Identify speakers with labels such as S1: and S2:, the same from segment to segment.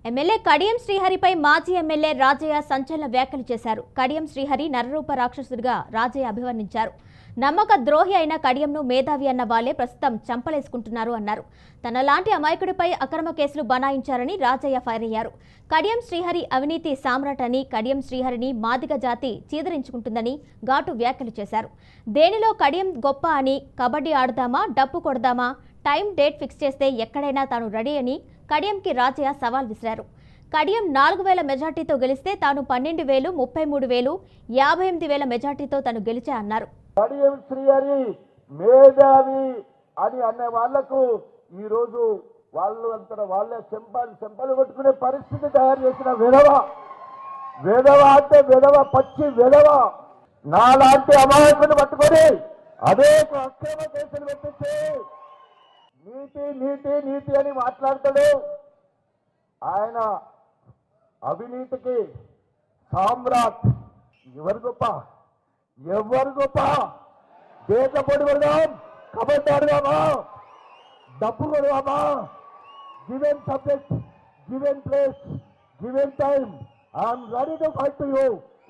S1: MLA Kadiyam శ్రీహరిపై మాజీ MLA Rajaiah సంచలన వ్యాఖ్యలు చేశారు. కడియం శ్రీహరి నరరూప రాక్షసుడిగా రాజయ్య అభివర్ణించారు. నమ్మక ద్రోహి అయిన కడియంను మేధావి అన్న వాళ్లే ప్రస్తుతం చంపలేసుకుంటున్నారు అన్నారు. తనలాంటి అమాయకుడిపై అక్రమ కేసులు బనాయించారని రాజయ్య ఫైర్ అయ్యారు. కడియం శ్రీహరి అవినీతి సామ్రాట్ అని, కడియం శ్రీహరిని మాదిగ జాతి చీదరించుకుంటుందని ఘాటు వ్యాఖ్యలు చేశారు. దేనిలో కడియం గొప్ప అని, కబడ్డీ ఆడదామా, డప్పు కొడదామా, టైం డేట్ ఫిక్స్ చేస్తే ఎక్కడైనా తాను రెడీ అని కడియంకి రాజయ్య సవాల్ విసిరారు. కడియం 4,000 మెజార్టీతో గెలిస్తే తాను 12,000, 33,000, 58,000 మెజార్టీతో తను గెలిచా అన్నారు.
S2: కడియం శ్రీహరి మేధావి అని అనే వాళ్లకు ఈ రోజు వాళ్ళు అంతా వాళ్ళే చెంపలు కొట్టుకునే పరిస్థితి తయారు చేసిన విధవ అంటే విధవ, పచ్చి విధవ. నాలాంటి అమాయకుని పట్టుకొని అనేక అక్రమ కేసులు పెట్టించి నీతి నీతి నీతి అని మాట్లాడతాడు. ఆయన అవినీతికి సామ్రాట్. ఎవరు గొప్ప? దేశపడి వెళ్దాం, కబడ్డీ ఆడదామా, డబ్బు కొడదామా, given subject, given place, given time, I'm ready to fight to you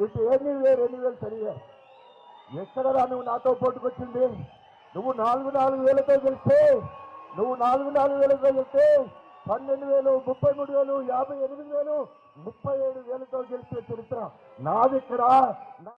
S2: it anywhere సరివేర్. ఎక్కడరా నువ్వు నాతో పోటుకొచ్చింది? నువ్వు 4,000తో గెలిస్తే 12,000, 33,000, 58,000, 37,000తో గెలిచే చరిత్ర నాది ఇక్కడ.